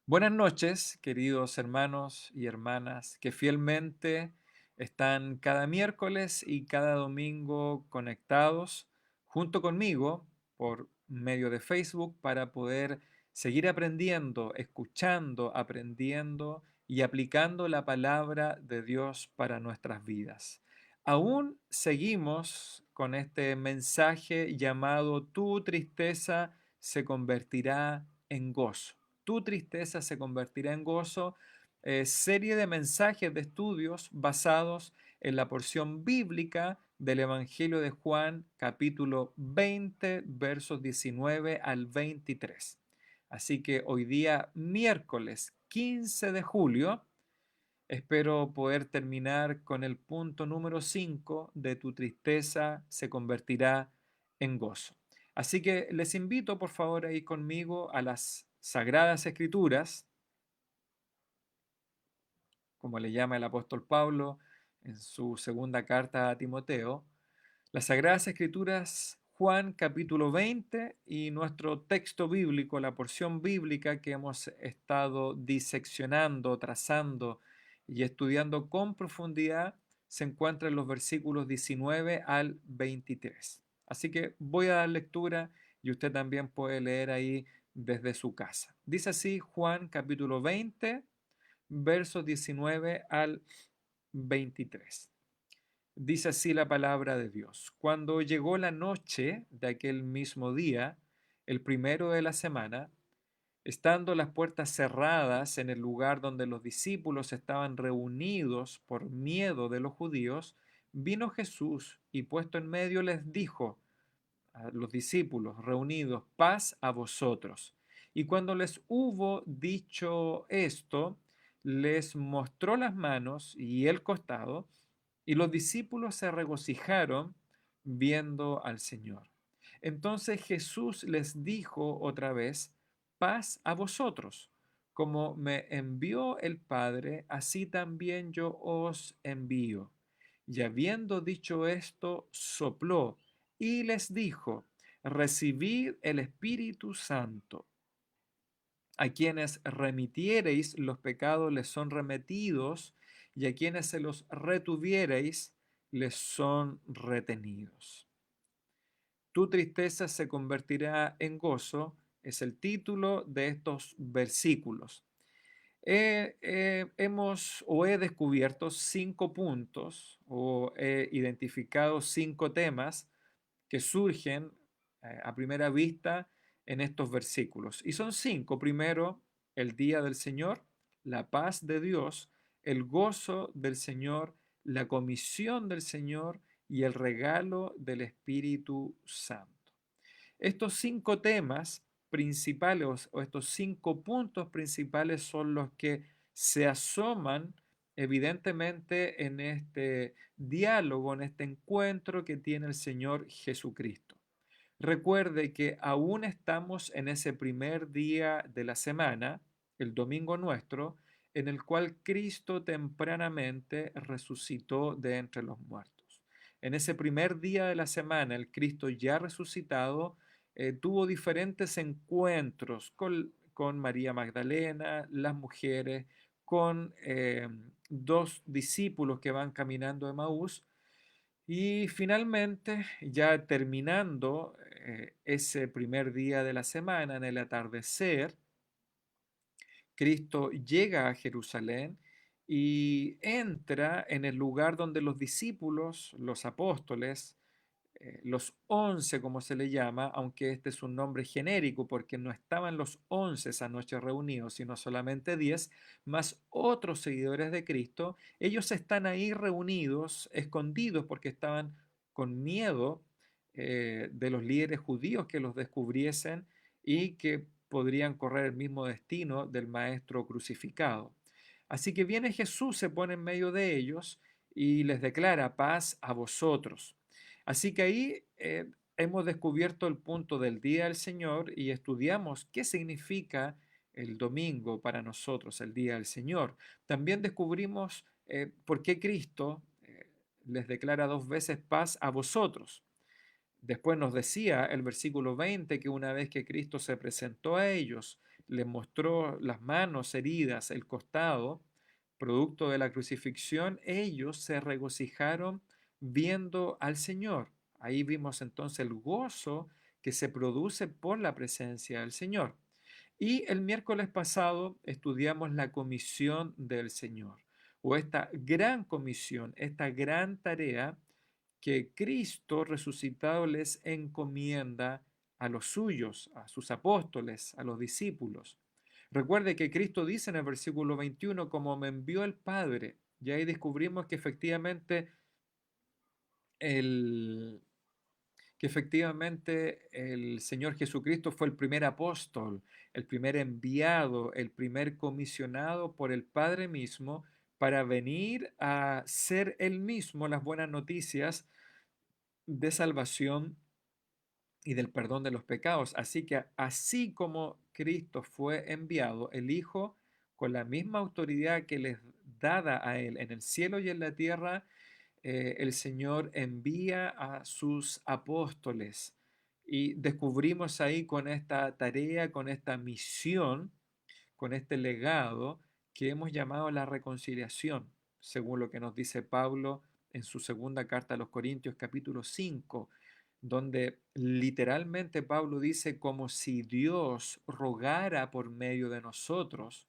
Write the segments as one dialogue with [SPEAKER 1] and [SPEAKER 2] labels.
[SPEAKER 1] Buenas noches, queridos hermanos y hermanas que fielmente están cada miércoles y cada domingo conectados junto conmigo por medio de Facebook para poder seguir aprendiendo, escuchando, aprendiendo y aplicando la palabra de Dios para nuestras vidas. Aún seguimos con este mensaje llamado Tu tristeza se convertirá en gozo. Tu tristeza se convertirá en gozo, serie de mensajes de estudios basados en la porción bíblica del Evangelio de Juan, capítulo 20, versos 19 al 23. Así que hoy día, miércoles 15 de julio, espero poder terminar con el punto número 5 de Tu tristeza se convertirá en gozo. Así que les invito por favor a ir conmigo a las Sagradas Escrituras, como le llama el apóstol Pablo en su segunda carta a Timoteo. Las Sagradas Escrituras, Juan capítulo 20 y nuestro texto bíblico, la porción bíblica que hemos estado diseccionando, trazando y estudiando con profundidad, se encuentra en los versículos 19 al 23. Así que voy a dar lectura y usted también puede leer ahí desde su casa. Dice así Juan capítulo 20, versos 19 al 23. Dice así la palabra de Dios. Cuando llegó la noche de aquel mismo día, el primero de la semana, estando las puertas cerradas en el lugar donde los discípulos estaban reunidos por miedo de los judíos, vino Jesús y puesto en medio les dijo a los discípulos reunidos, paz a vosotros. Y cuando les hubo dicho esto, les mostró las manos y el costado, y los discípulos se regocijaron viendo al Señor. Entonces Jesús les dijo otra vez, paz a vosotros. Como me envió el Padre, así también yo os envío. Y habiendo dicho esto, sopló y les dijo, recibid el Espíritu Santo. A quienes remitiereis los pecados les son remitidos, y a quienes se los retuviereis les son retenidos. Tu tristeza se convertirá en gozo, es el título de estos versículos. He descubierto 5 puntos o he identificado 5 temas que surgen a primera vista en estos versículos. Y son 5. Primero, el día del Señor, la paz de Dios, el gozo del Señor, la comisión del Señor y el regalo del Espíritu Santo. Estos 5 temas principales o estos 5 puntos principales son los que se asoman evidentemente en este diálogo, en este encuentro que tiene el Señor Jesucristo. Recuerde que aún estamos en ese primer día de la semana, el domingo nuestro, en el cual Cristo tempranamente resucitó de entre los muertos. En ese primer día de la semana, el Cristo ya resucitado tuvo diferentes encuentros con María Magdalena, las mujeres, con 2 discípulos que van caminando de Maús y finalmente, ya terminando ese primer día de la semana, en el atardecer, Cristo llega a Jerusalén y entra en el lugar donde los discípulos, los apóstoles, los 11 como se le llama, aunque este es un nombre genérico porque no estaban los 11 esa noche reunidos, sino solamente 10, más otros seguidores de Cristo, ellos están ahí reunidos, escondidos porque estaban con miedo de los líderes judíos que los descubriesen y que podrían correr el mismo destino del maestro crucificado. Así que viene Jesús, se pone en medio de ellos y les declara paz a vosotros. Así que ahí hemos descubierto el punto del día del Señor y estudiamos qué significa el domingo para nosotros, el día del Señor. También descubrimos por qué Cristo les declara 2 veces paz a vosotros. Después nos decía el versículo 20 que una vez que Cristo se presentó a ellos, les mostró las manos heridas, el costado, producto de la crucifixión, ellos se regocijaron viendo al Señor. Ahí vimos entonces el gozo que se produce por la presencia del Señor. Y el miércoles pasado estudiamos la comisión del Señor, o esta gran comisión, esta gran tarea que Cristo resucitado les encomienda a los suyos, a sus apóstoles, a los discípulos. Recuerde que Cristo dice en el versículo 21, como me envió el Padre, y ahí descubrimos el, que efectivamente el Señor Jesucristo fue el primer apóstol, el primer enviado, el primer comisionado por el Padre mismo para venir a ser él mismo las buenas noticias de salvación y del perdón de los pecados. Así que así como Cristo fue enviado, el Hijo, con la misma autoridad que les dada a él en el cielo y en la tierra, el Señor envía a sus apóstoles. Y descubrimos ahí con esta tarea, con esta misión, con este legado que hemos llamado la reconciliación, según lo que nos dice Pablo en su segunda carta a los Corintios capítulo 5, donde literalmente Pablo dice como si Dios rogara por medio de nosotros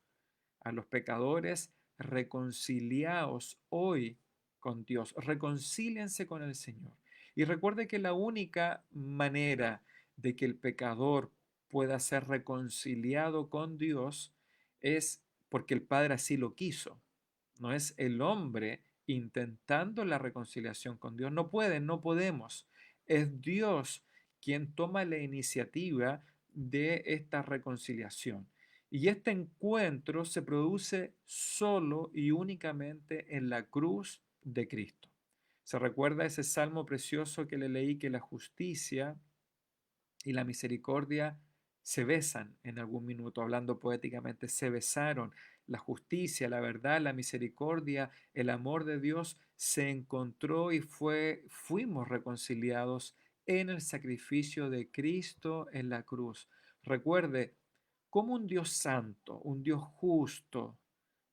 [SPEAKER 1] a los pecadores, reconciliaos hoy con Dios, reconcíliense con el Señor. Y recuerde que la única manera de que el pecador pueda ser reconciliado con Dios es porque el Padre así lo quiso. No es el hombre intentando la reconciliación con Dios. No pueden, no podemos. Es Dios quien toma la iniciativa de esta reconciliación. Y este encuentro se produce solo y únicamente en la cruz de Cristo. ¿Se recuerda ese salmo precioso que le leí, que la justicia y la misericordia se besan en algún minuto, hablando poéticamente, se besaron? La justicia, la verdad, la misericordia, el amor de Dios se encontró y fuimos reconciliados en el sacrificio de Cristo en la cruz. Recuerde, como un Dios santo, un Dios justo,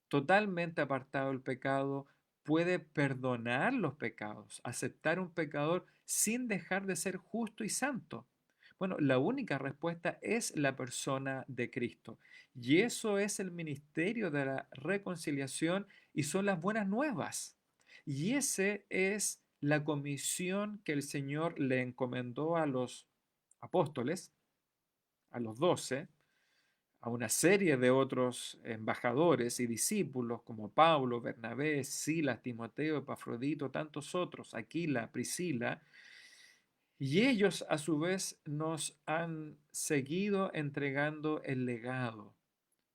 [SPEAKER 1] totalmente apartado del pecado, puede perdonar los pecados, aceptar un pecador sin dejar de ser justo y santo. Bueno, la única respuesta es la persona de Cristo. Y eso es el ministerio de la reconciliación y son las buenas nuevas. Y ese es la comisión que el Señor le encomendó a los apóstoles, a los 12, a una serie de otros embajadores y discípulos como Pablo, Bernabé, Silas, Timoteo, Epafrodito, tantos otros, Aquila, Priscila, y ellos a su vez nos han seguido entregando el legado,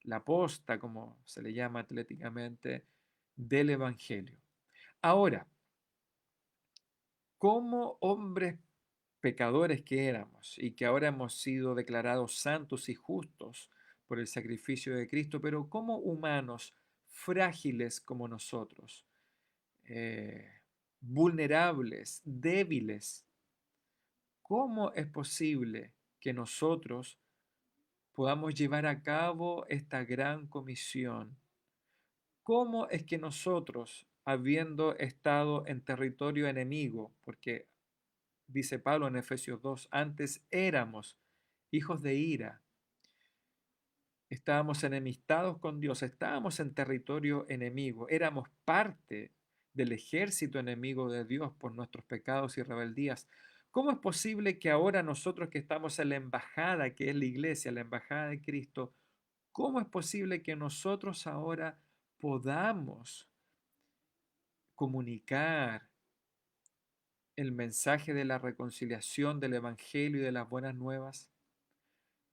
[SPEAKER 1] la posta, como se le llama atléticamente, del Evangelio. Ahora, como hombres pecadores que éramos y que ahora hemos sido declarados santos y justos por el sacrificio de Cristo, pero como humanos frágiles como nosotros, eh, vulnerables, débiles, ¿cómo es posible que nosotros podamos llevar a cabo esta gran comisión? ¿Cómo es que nosotros, habiendo estado en territorio enemigo, porque dice Pablo en Efesios 2, antes éramos hijos de ira, estábamos enemistados con Dios, estábamos en territorio enemigo, éramos parte del ejército enemigo de Dios por nuestros pecados y rebeldías? ¿Cómo es posible que ahora nosotros que estamos en la embajada, que es la iglesia, la embajada de Cristo, cómo es posible que nosotros ahora podamos comunicar el mensaje de la reconciliación, del Evangelio y de las buenas nuevas?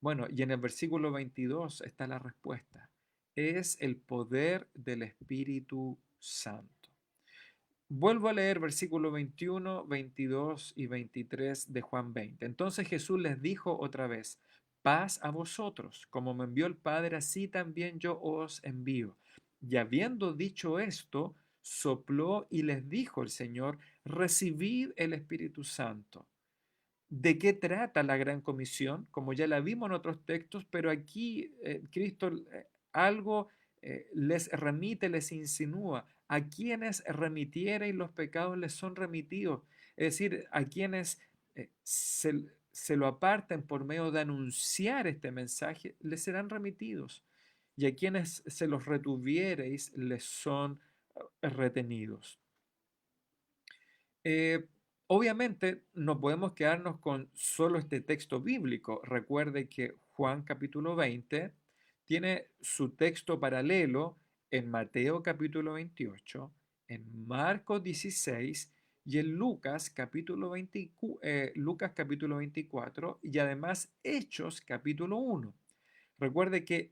[SPEAKER 1] Bueno, y en el versículo 22 está la respuesta. Es el poder del Espíritu Santo. Vuelvo a leer versículo 21, 22 y 23 de Juan 20. Entonces Jesús les dijo otra vez, paz a vosotros, como me envió el Padre, así también yo os envío. Y habiendo dicho esto, sopló y les dijo el Señor, recibid el Espíritu Santo. ¿De qué trata la Gran Comisión? Como ya la vimos en otros textos, pero aquí Cristo algo les remite, les insinúa. A quienes remitiereis los pecados les son remitidos. Es decir, a quienes se lo aparten por medio de anunciar este mensaje, les serán remitidos. Y a quienes se los retuviereis les son retenidos. Eh, Obviamente no podemos quedarnos con solo este texto bíblico. Recuerde que Juan capítulo 20 tiene su texto paralelo en Mateo capítulo 28, en Marcos 16 y en Lucas capítulo 24 y además Hechos capítulo 1. Recuerde que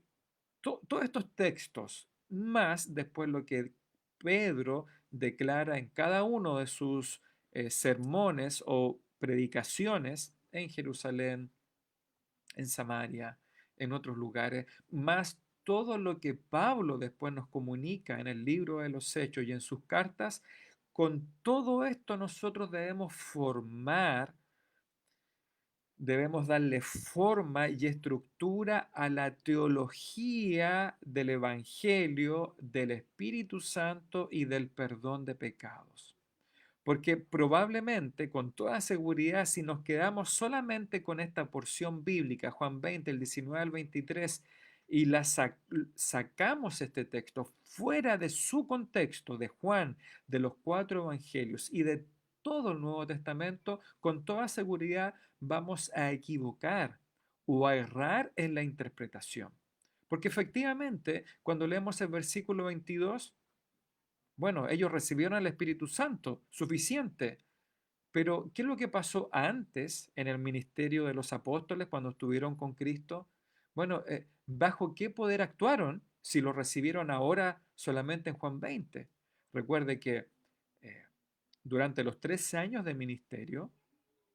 [SPEAKER 1] todos estos textos, más después lo que Pedro declara en cada uno de sus sermones o predicaciones en Jerusalén, en Samaria, en otros lugares, más todo lo que Pablo después nos comunica en el libro de los Hechos y en sus cartas, con todo esto nosotros debemos darle forma y estructura a la teología del Evangelio, del Espíritu Santo y del perdón de pecados. Porque probablemente, con toda seguridad, si nos quedamos solamente con esta porción bíblica, Juan 20, el 19 al 23, y sacamos este texto fuera de su contexto, de Juan, de los cuatro evangelios y de todo el Nuevo Testamento, con toda seguridad vamos a equivocar o a errar en la interpretación. Porque efectivamente, cuando leemos el versículo 22, bueno, ellos recibieron el Espíritu Santo, suficiente. Pero, ¿qué es lo que pasó antes en el ministerio de los apóstoles cuando estuvieron con Cristo? Bueno, ¿bajo qué poder actuaron si lo recibieron ahora solamente en Juan 20? Recuerde que eh, durante los 13 años de ministerio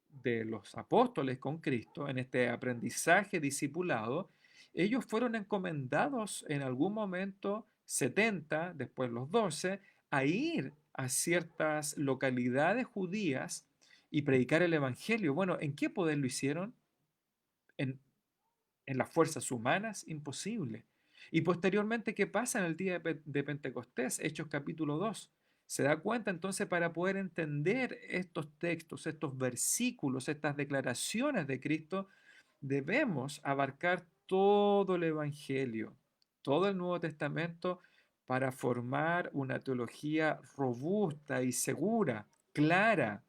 [SPEAKER 1] de los apóstoles con Cristo, en este aprendizaje discipulado, ellos fueron encomendados en algún momento 70, después los 12, a ir a ciertas localidades judías y predicar el Evangelio. Bueno, ¿en qué poder lo hicieron? ¿En, en las fuerzas humanas? Imposible. Y posteriormente, ¿qué pasa en el día de Pentecostés? Hechos capítulo 2. Se da cuenta entonces para poder entender estos textos, estos versículos, estas declaraciones de Cristo, debemos abarcar todo el Evangelio, todo el Nuevo Testamento para formar una teología robusta y segura, clara,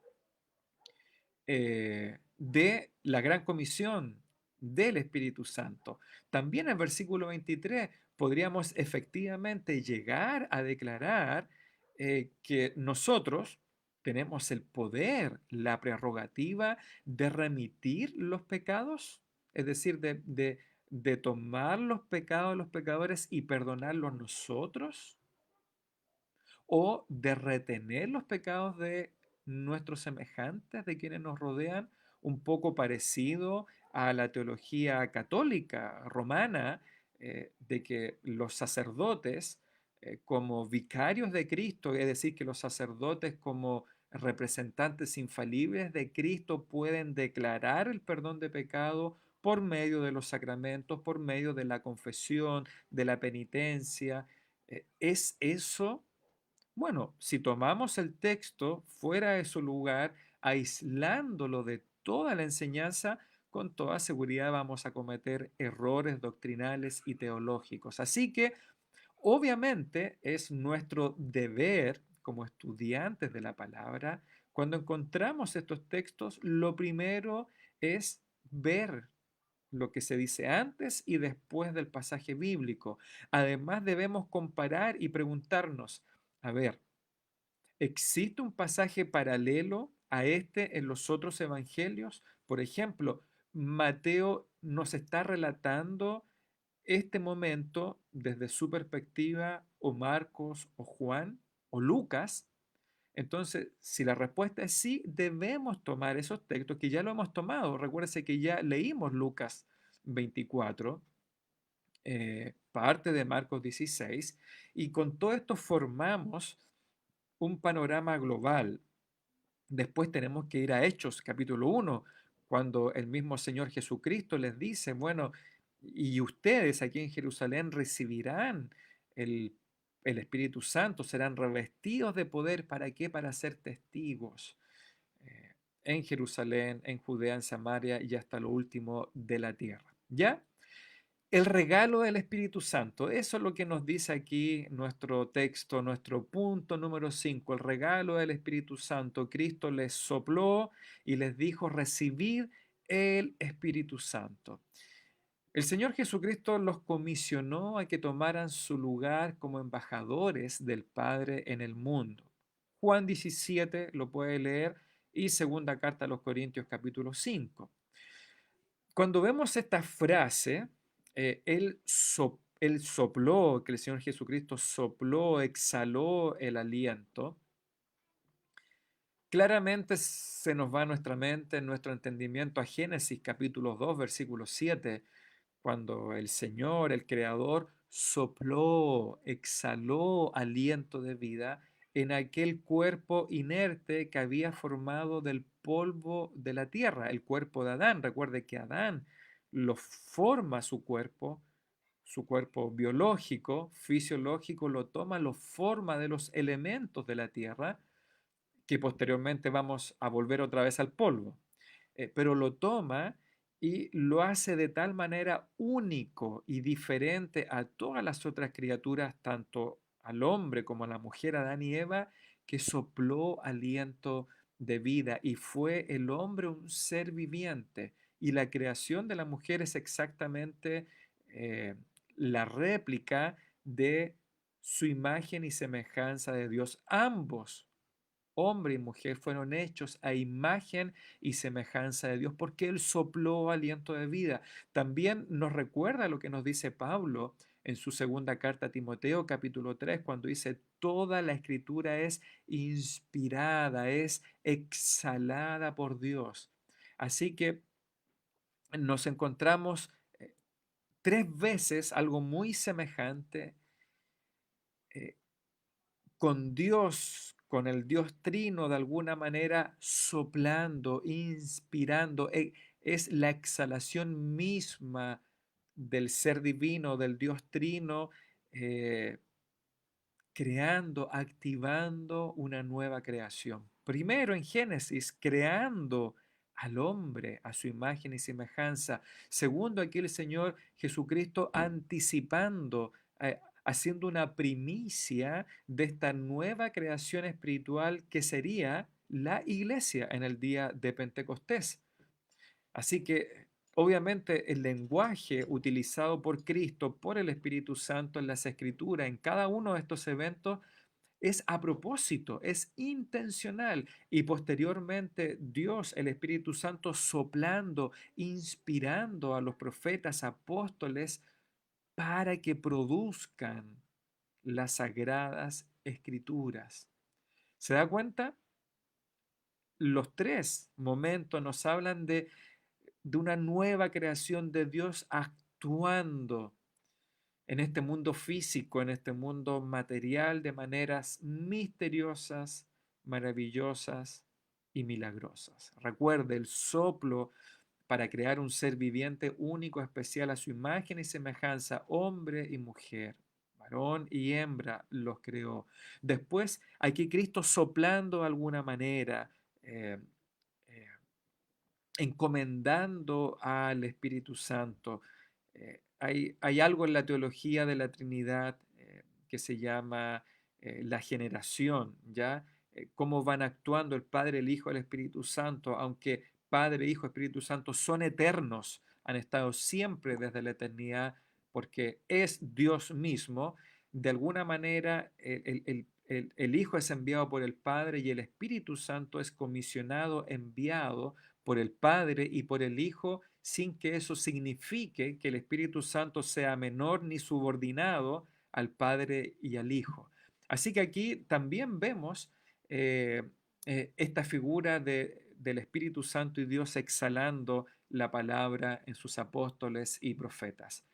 [SPEAKER 1] de la gran comisión del Espíritu Santo. También en el versículo 23 podríamos efectivamente llegar a declarar que nosotros tenemos el poder, la prerrogativa de remitir los pecados, es decir, de tomar los pecados de los pecadores y perdonarlos nosotros, o de retener los pecados de nuestros semejantes, de quienes nos rodean, un poco parecido a la teología católica romana, de que los sacerdotes, como vicarios de Cristo, es decir, que los sacerdotes como representantes infalibles de Cristo pueden declarar el perdón de pecado por medio de los sacramentos, por medio de la confesión, de la penitencia. ¿Es eso? Bueno, si tomamos el texto fuera de su lugar, aislándolo de toda la enseñanza, con toda seguridad vamos a cometer errores doctrinales y teológicos. Así que, obviamente, es nuestro deber como estudiantes de la palabra, cuando encontramos estos textos, lo primero es ver lo que se dice antes y después del pasaje bíblico. Además, debemos comparar y preguntarnos, a ver, ¿existe un pasaje paralelo a este en los otros evangelios? Por ejemplo, Mateo nos está relatando este momento desde su perspectiva, o Marcos, o Juan, o Lucas. Entonces, si la respuesta es sí, debemos tomar esos textos que ya lo hemos tomado. Recuérdese que ya leímos Lucas 24, parte de Marcos 16, y con todo esto formamos un panorama global. Después tenemos que ir a Hechos, capítulo 1, cuando el mismo Señor Jesucristo les dice, bueno, y ustedes aquí en Jerusalén recibirán el, el Espíritu Santo, serán revestidos de poder, ¿para qué? Para ser testigos en Jerusalén, en Judea, en Samaria y hasta lo último de la tierra. ¿Ya? El regalo del Espíritu Santo, eso es lo que nos dice aquí nuestro texto, nuestro punto número 5, el regalo del Espíritu Santo. Cristo les sopló y les dijo, recibid el Espíritu Santo. El Señor Jesucristo los comisionó a que tomaran su lugar como embajadores del Padre en el mundo. Juan 17 lo puede leer y segunda carta a los Corintios capítulo 5. Cuando vemos esta frase, él sopló, que el Señor Jesucristo sopló, exhaló el aliento, claramente se nos va a nuestra mente, en nuestro entendimiento a Génesis capítulo 2, versículo 7, cuando el Señor, el Creador, sopló, exhaló aliento de vida en aquel cuerpo inerte que había formado del polvo de la tierra, el cuerpo de Adán. Recuerde que Adán lo forma su cuerpo biológico, fisiológico, lo toma, lo forma de los elementos de la tierra, que posteriormente vamos a volver otra vez al polvo. Pero lo toma y lo hace de tal manera único y diferente a todas las otras criaturas, tanto al hombre como a la mujer, Adán y Eva, que sopló aliento de vida y fue el hombre un ser viviente. Y la creación de la mujer es exactamente eh, la réplica de su imagen y semejanza de Dios. Ambos, hombre y mujer, fueron hechos a imagen y semejanza de Dios porque Él sopló aliento de vida. También nos recuerda lo que nos dice Pablo en su segunda carta a Timoteo, capítulo 3, cuando dice, toda la escritura es inspirada, es exhalada por Dios. Así que nos encontramos tres veces algo muy semejante eh, con Dios, con el Dios Trino, de alguna manera soplando, inspirando. Es la exhalación misma del ser divino, del Dios Trino, eh, creando, activando una nueva creación. Primero en Génesis, creando al hombre a su imagen y semejanza. Segundo, aquí el Señor Jesucristo anticipando, haciendo una primicia de esta nueva creación espiritual que sería la iglesia en el día de Pentecostés. Así que obviamente el lenguaje utilizado por Cristo, por el Espíritu Santo en las Escrituras, en cada uno de estos eventos, es a propósito, es intencional. Y posteriormente Dios, el Espíritu Santo, soplando, inspirando a los profetas, apóstoles, para que produzcan las sagradas escrituras. ¿Se da cuenta? Los tres momentos nos hablan de una nueva creación de Dios actuando en este mundo físico, en este mundo material, de maneras misteriosas, maravillosas y milagrosas. Recuerde, el soplo para crear un ser viviente único, especial a su imagen y semejanza, hombre y mujer, varón y hembra los creó. Después, aquí Cristo soplando de alguna manera, eh, eh, encomendando al Espíritu Santo. Hay algo en la teología de la Trinidad que se llama la generación, ¿ya? Cómo van actuando el Padre, el Hijo, el Espíritu Santo, aunque Padre, Hijo, Espíritu Santo son eternos, han estado siempre desde la eternidad, porque es Dios mismo, de alguna manera el Hijo es enviado por el Padre y el Espíritu Santo es comisionado, enviado por el Padre y por el Hijo, sin que eso signifique que el Espíritu Santo sea menor ni subordinado al Padre y al Hijo. Así que aquí también vemos eh, esta figura del Espíritu Santo y Dios exhalando la palabra en sus apóstoles y profetas.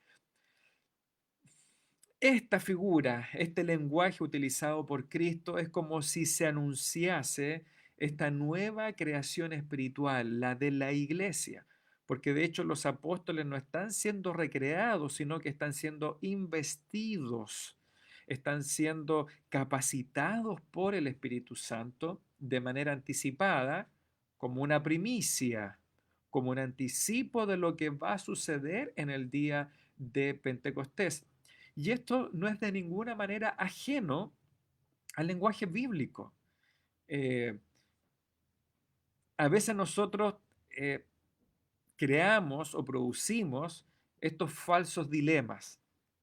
[SPEAKER 1] Esta figura, este lenguaje utilizado por Cristo es como si se anunciase esta nueva creación espiritual, la de la iglesia, porque de hecho los apóstoles no están siendo recreados, sino que están siendo investidos, están siendo capacitados por el Espíritu Santo de manera anticipada, como una primicia, como un anticipo de lo que va a suceder en el día de Pentecostés. Y esto no es de ninguna manera ajeno al lenguaje bíblico. Eh, a veces nosotros eh, creamos o producimos estos falsos dilemas,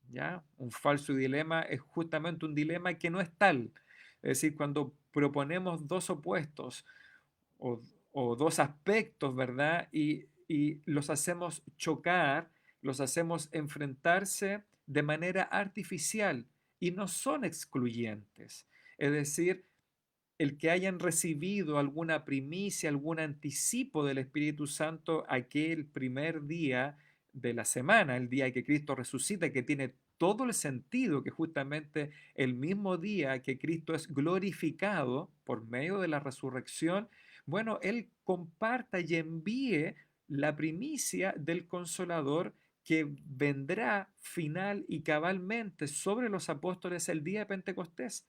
[SPEAKER 1] ¿ya? Un falso dilema es justamente un dilema que no es tal. Es decir, cuando proponemos dos opuestos o, o dos aspectos, ¿verdad? Y los hacemos chocar, los hacemos enfrentarse de manera artificial y no son excluyentes. Es decir, el que hayan recibido alguna primicia, algún anticipo del Espíritu Santo aquel primer día de la semana, el día que Cristo resucita, que tiene todo el sentido, que justamente el mismo día que Cristo es glorificado por medio de la resurrección, bueno, Él comparta y envíe la primicia del Consolador que vendrá final y cabalmente sobre los apóstoles el día de Pentecostés.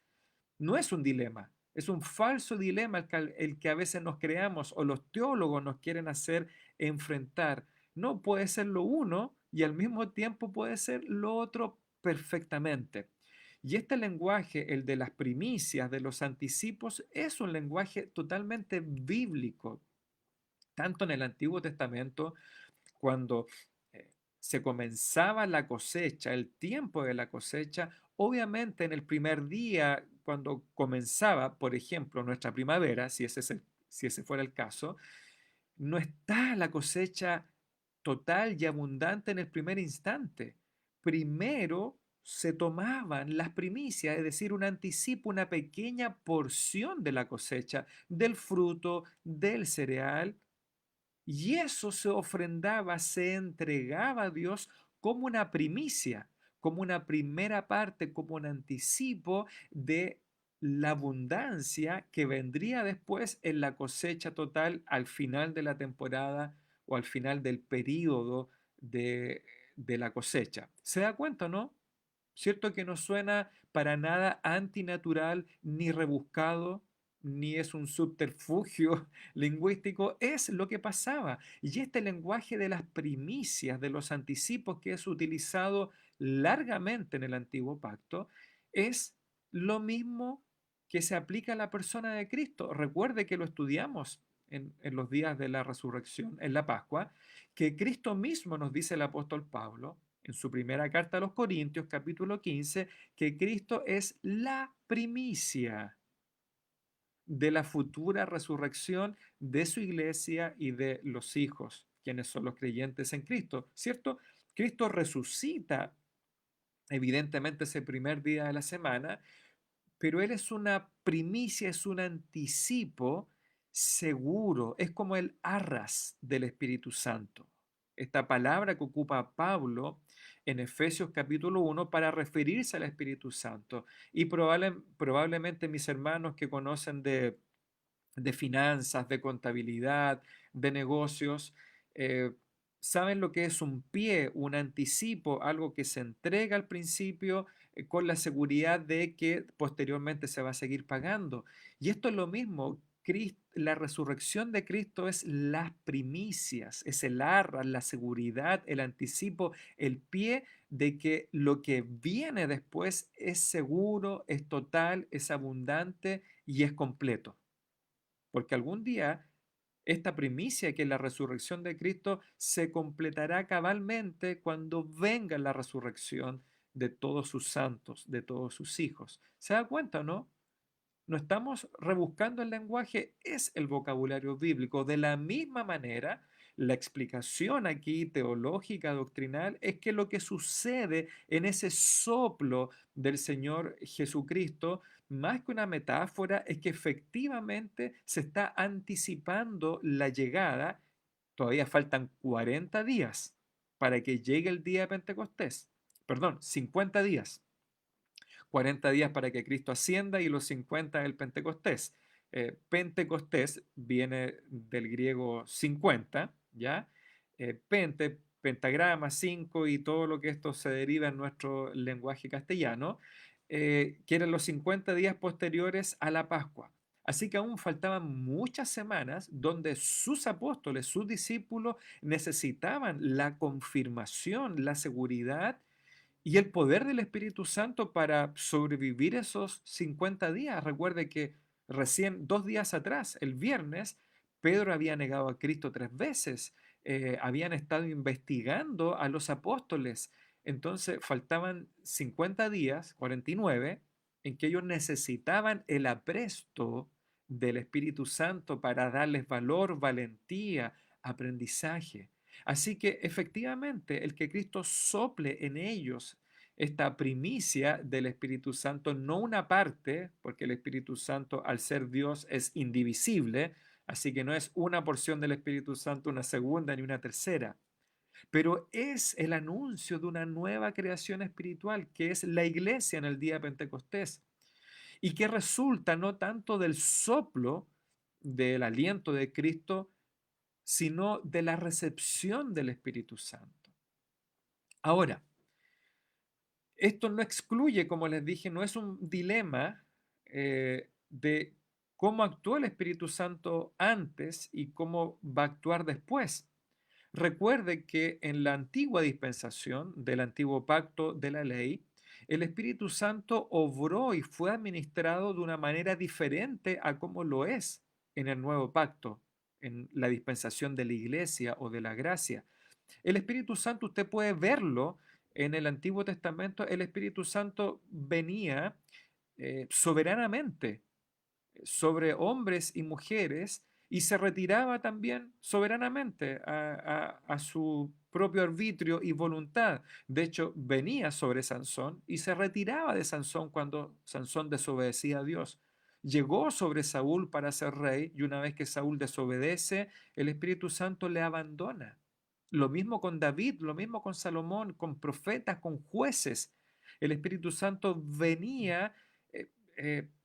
[SPEAKER 1] No es un dilema, es un falso dilema el que a veces nos creamos o los teólogos nos quieren hacer enfrentar. No puede ser lo uno y al mismo tiempo puede ser lo otro perfectamente. Y este lenguaje, el de las primicias, de los anticipos, es un lenguaje totalmente bíblico, tanto en el Antiguo Testamento cuando eh, se comenzaba la cosecha, el tiempo de la cosecha, obviamente en el primer día, cuando comenzaba, por ejemplo, nuestra primavera, si ese fuera el caso, no está la cosecha total y abundante en el primer instante. Primero se tomaban las primicias, es decir, un anticipo, una pequeña porción de la cosecha, del fruto, del cereal, y eso se ofrendaba, se entregaba a Dios como una primicia, como una primera parte, como un anticipo de la abundancia que vendría después en la cosecha total al final de la temporada o al final del periodo de, de la cosecha. ¿Se da cuenta, no? ¿Cierto que no suena para nada antinatural ni rebuscado, ni es un subterfugio lingüístico? Es lo que pasaba. Y este lenguaje de las primicias, de los anticipos que es utilizado largamente en el antiguo pacto, es lo mismo que se aplica a la persona de Cristo. Recuerde que lo estudiamos en los días de la resurrección, en la Pascua, que Cristo mismo nos dice el apóstol Pablo en su primera carta a los Corintios, capítulo 15, que Cristo es la primicia de la futura resurrección de su iglesia y de los hijos, quienes son los creyentes en Cristo, ¿cierto? Cristo resucita evidentemente ese primer día de la semana, pero Él es una primicia, es un anticipo seguro, es como el arras del Espíritu Santo. Esta palabra que ocupa Pablo en Efesios capítulo 1 para referirse al Espíritu Santo. Y probablemente mis hermanos que conocen de finanzas, de contabilidad, de negocios, eh, saben lo que es un pie, un anticipo, algo que se entrega al principio con la seguridad de que posteriormente se va a seguir pagando. Y esto es lo mismo. La resurrección de Cristo es las primicias, es el arra, la seguridad, el anticipo, el pie de que lo que viene después es seguro, es total, es abundante y es completo. Porque algún día esta primicia, que es la resurrección de Cristo, se completará cabalmente cuando venga la resurrección de todos sus santos, de todos sus hijos. ¿Se da cuenta o no? No estamos rebuscando el lenguaje, es el vocabulario bíblico. De la misma manera, la explicación aquí teológica, doctrinal, es que lo que sucede en ese soplo del Señor Jesucristo, más que una metáfora, es que efectivamente se está anticipando la llegada. Todavía faltan 40 días para que llegue el día de Pentecostés. Perdón, 50 días. 40 días para que Cristo ascienda y los 50 del Pentecostés. Pentecostés viene del griego 50, ¿ya? Pentagrama, 5 y todo lo que esto se deriva en nuestro lenguaje castellano, que eran los 50 días posteriores a la Pascua. Así que aún faltaban muchas semanas donde sus apóstoles, sus discípulos, necesitaban la confirmación, la seguridad y el poder del Espíritu Santo para sobrevivir esos 50 días. Recuerde que recién 2 días atrás, el viernes, Pedro había negado a Cristo 3 veces. Habían estado investigando a los apóstoles. Entonces faltaban 50 días, 49, en que ellos necesitaban el apresto del Espíritu Santo para darles valor, valentía, aprendizaje. Así que efectivamente el que Cristo sople en ellos esta primicia del Espíritu Santo, no una parte, porque el Espíritu Santo al ser Dios es indivisible, así que no es una porción del Espíritu Santo, una segunda ni una tercera, pero es el anuncio de una nueva creación espiritual que es la iglesia en el día de Pentecostés y que resulta no tanto del soplo del aliento de Cristo, sino de la recepción del Espíritu Santo. Ahora, esto no excluye, como les dije, no es un dilema de cómo actuó el Espíritu Santo antes y cómo va a actuar después. Recuerde que en la antigua dispensación del antiguo pacto de la ley, el Espíritu Santo obró y fue administrado de una manera diferente a como lo es en el nuevo pacto, en la dispensación de la iglesia o de la gracia. El Espíritu Santo usted puede verlo en el Antiguo Testamento, el Espíritu Santo venía soberanamente sobre hombres y mujeres y se retiraba también soberanamente a su propio arbitrio y voluntad. De hecho, venía sobre Sansón y se retiraba de Sansón cuando Sansón desobedecía a Dios. Llegó sobre Saúl para ser rey y una vez que Saúl desobedece, el Espíritu Santo le abandona. Lo mismo con David, lo mismo con Salomón, con profetas, con jueces. El Espíritu Santo venía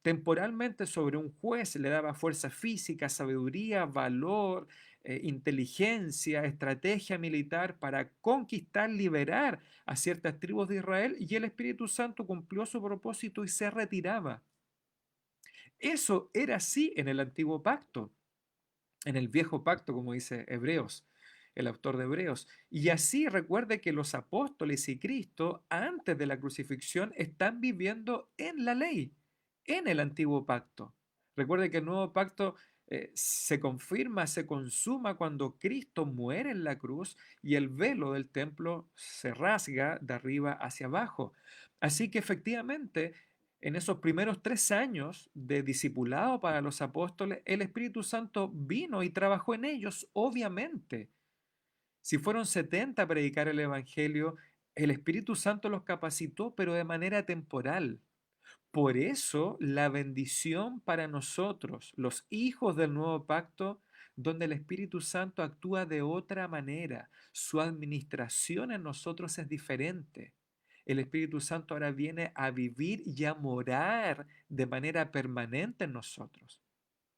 [SPEAKER 1] temporalmente sobre un juez, le daba fuerza física, sabiduría, valor, inteligencia, estrategia militar para conquistar, liberar a ciertas tribus de Israel y el Espíritu Santo cumplió su propósito y se retiraba. Eso era así en el antiguo pacto, en el viejo pacto, como dice Hebreos, el autor de Hebreos. Y así recuerde que los apóstoles y Cristo, antes de la crucifixión, están viviendo en la ley, en el antiguo pacto. Recuerde que el nuevo pacto se confirma, se consuma cuando Cristo muere en la cruz y el velo del templo se rasga de arriba hacia abajo. Así que efectivamente en esos primeros 3 años de discipulado para los apóstoles, el Espíritu Santo vino y trabajó en ellos, obviamente. Si fueron 70 a predicar el Evangelio, el Espíritu Santo los capacitó, pero de manera temporal. Por eso la bendición para nosotros, los hijos del nuevo pacto, donde el Espíritu Santo actúa de otra manera, su administración en nosotros es diferente. El Espíritu Santo ahora viene a vivir y a morar de manera permanente en nosotros.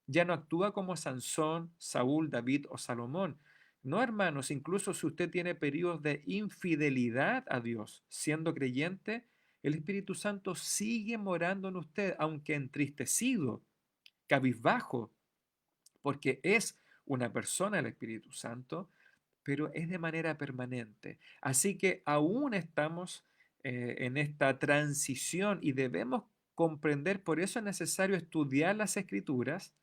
[SPEAKER 1] Ya no actúa como Sansón, Saúl, David o Salomón. No, hermanos, incluso si usted tiene periodos de infidelidad a Dios siendo creyente, el Espíritu Santo sigue morando en usted, aunque entristecido, cabizbajo, porque es una persona el Espíritu Santo, pero es de manera permanente. Así que aún estamos en esta transición y debemos comprender, por eso es necesario estudiar las Escrituras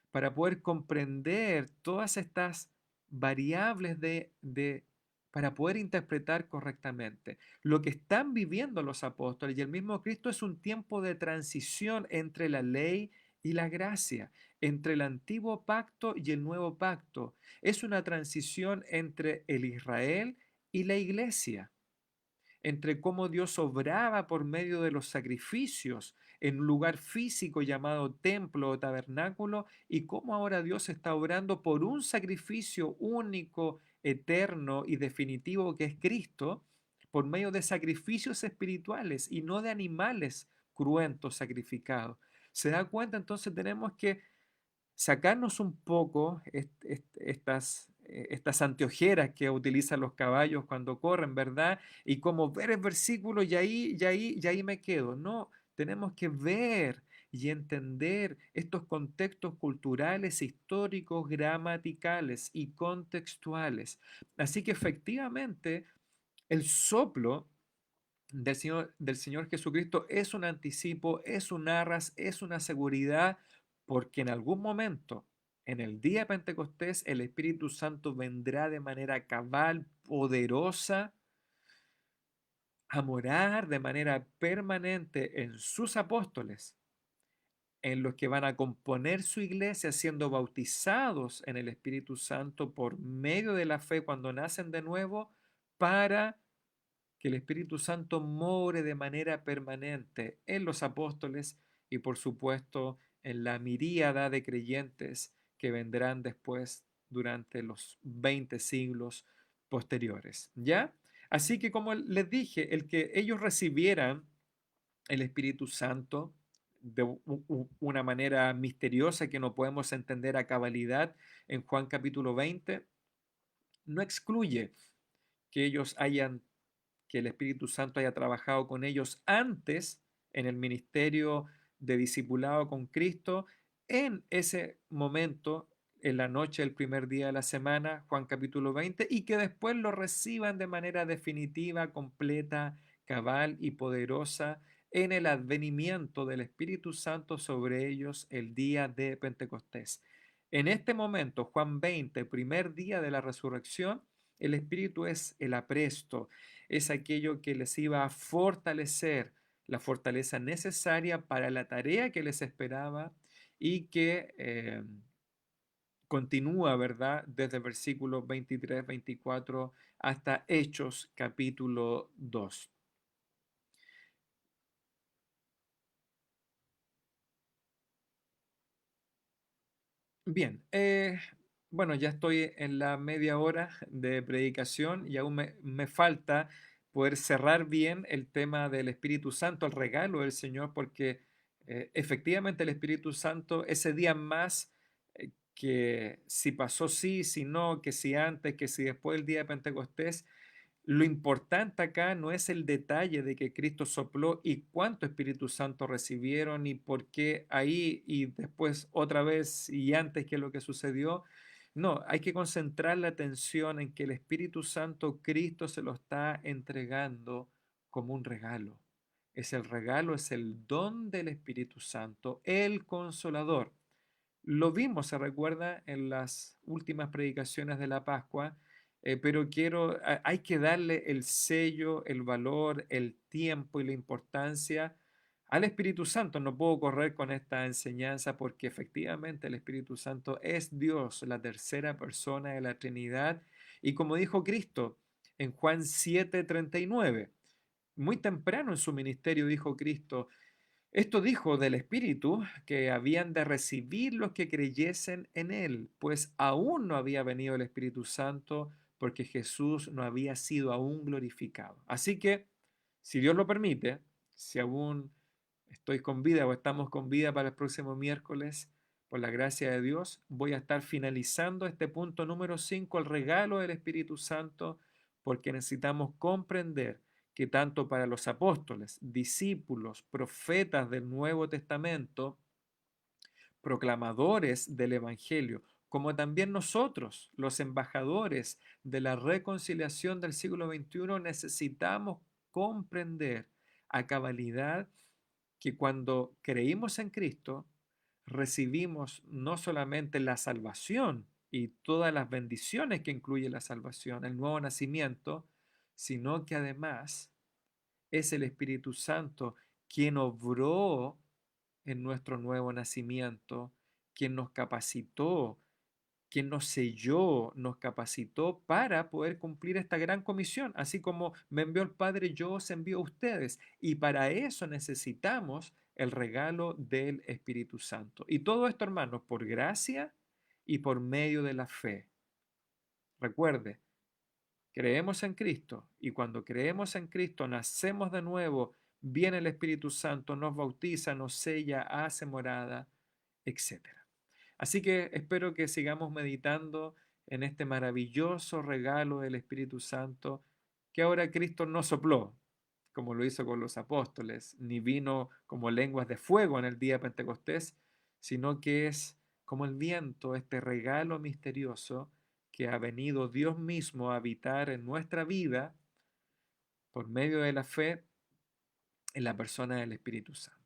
[SPEAKER 1] para poder comprender todas estas variables para poder interpretar correctamente. Lo que están viviendo los apóstoles y el mismo Cristo es un tiempo de transición entre la ley y la gracia, entre el antiguo pacto y el nuevo pacto. Es una transición entre el Israel y la iglesia, entre cómo Dios obraba por medio de los sacrificios en un lugar físico llamado templo o tabernáculo y cómo ahora Dios está obrando por un sacrificio único, eterno y definitivo que es Cristo, por medio de sacrificios espirituales y no de animales cruentos sacrificados. ¿Se da cuenta? Entonces tenemos que sacarnos un poco estas anteojeras que utilizan los caballos cuando corren, ¿verdad? Y como ver el versículo y ahí me quedo. No, tenemos que ver y entender estos contextos culturales, históricos, gramaticales y contextuales. Así que efectivamente el soplo del Señor Jesucristo es un anticipo, es un arras, es una seguridad, porque en algún momento, en el día de Pentecostés, el Espíritu Santo vendrá de manera cabal, poderosa, a morar de manera permanente en sus apóstoles, en los que van a componer su iglesia siendo bautizados en el Espíritu Santo por medio de la fe cuando nacen de nuevo, para que el Espíritu Santo more de manera permanente en los apóstoles y por supuesto en la miríada de creyentes que vendrán después durante los 20 siglos posteriores. ¿Ya? Así que como les dije, el que ellos recibieran el Espíritu Santo de una manera misteriosa que no podemos entender a cabalidad en Juan capítulo 20, no excluye que ellos hayan que el Espíritu Santo haya trabajado con ellos antes en el ministerio de discipulado con Cristo, en ese momento, en la noche del primer día de la semana, Juan capítulo 20, y que después lo reciban de manera definitiva, completa, cabal y poderosa en el advenimiento del Espíritu Santo sobre ellos el día de Pentecostés. En este momento, Juan 20, primer día de la resurrección, el Espíritu es el apresto, es aquello que les iba a fortalecer, la fortaleza necesaria para la tarea que les esperaba y que continúa, ¿verdad? Desde versículos 23, 24 hasta Hechos capítulo 2. Bien, bueno, ya estoy en la media hora de predicación y aún me falta poder cerrar bien el tema del Espíritu Santo, el regalo del Señor, porque efectivamente el Espíritu Santo ese día más que si pasó sí, si no, que si antes, que si después del día de Pentecostés, lo importante acá no es el detalle de que Cristo sopló y cuánto Espíritu Santo recibieron y por qué ahí y después otra vez y antes que lo que sucedió. No, hay que concentrar la atención en que el Espíritu Santo Cristo se lo está entregando como un regalo. Es el regalo, es el don del Espíritu Santo, el consolador. Lo vimos, se recuerda, en las últimas predicaciones de la Pascua, pero hay que darle el sello, el valor, el tiempo y la importancia al Espíritu Santo. No puedo correr con esta enseñanza porque efectivamente el Espíritu Santo es Dios, la tercera persona de la Trinidad. Y como dijo Cristo en Juan 7:39, muy temprano en su ministerio dijo Cristo, esto dijo del Espíritu que habían de recibir los que creyesen en Él, pues aún no había venido el Espíritu Santo porque Jesús no había sido aún glorificado. Así que, si Dios lo permite, si aún estoy con vida o estamos con vida para el próximo miércoles, por la gracia de Dios, voy a estar finalizando este punto número 5, el regalo del Espíritu Santo, porque necesitamos comprender que tanto para los apóstoles, discípulos, profetas del Nuevo Testamento, proclamadores del Evangelio, como también nosotros, los embajadores de la reconciliación del siglo XXI, necesitamos comprender a cabalidad que cuando creímos en Cristo, recibimos no solamente la salvación y todas las bendiciones que incluye la salvación, el nuevo nacimiento, sino que además es el Espíritu Santo quien obró en nuestro nuevo nacimiento, quien nos capacitó, quien nos selló, nos capacitó para poder cumplir esta gran comisión. Así como me envió el Padre, yo os envío a ustedes. Y para eso necesitamos el regalo del Espíritu Santo. Y todo esto, hermanos, por gracia y por medio de la fe. Recuerde, creemos en Cristo y cuando creemos en Cristo nacemos de nuevo, viene el Espíritu Santo, nos bautiza, nos sella, hace morada, etcétera. Así que espero que sigamos meditando en este maravilloso regalo del Espíritu Santo que ahora Cristo no sopló, como lo hizo con los apóstoles, ni vino como lenguas de fuego en el día de Pentecostés, sino que es como el viento, este regalo misterioso que ha venido Dios mismo a habitar en nuestra vida por medio de la fe en la persona del Espíritu Santo.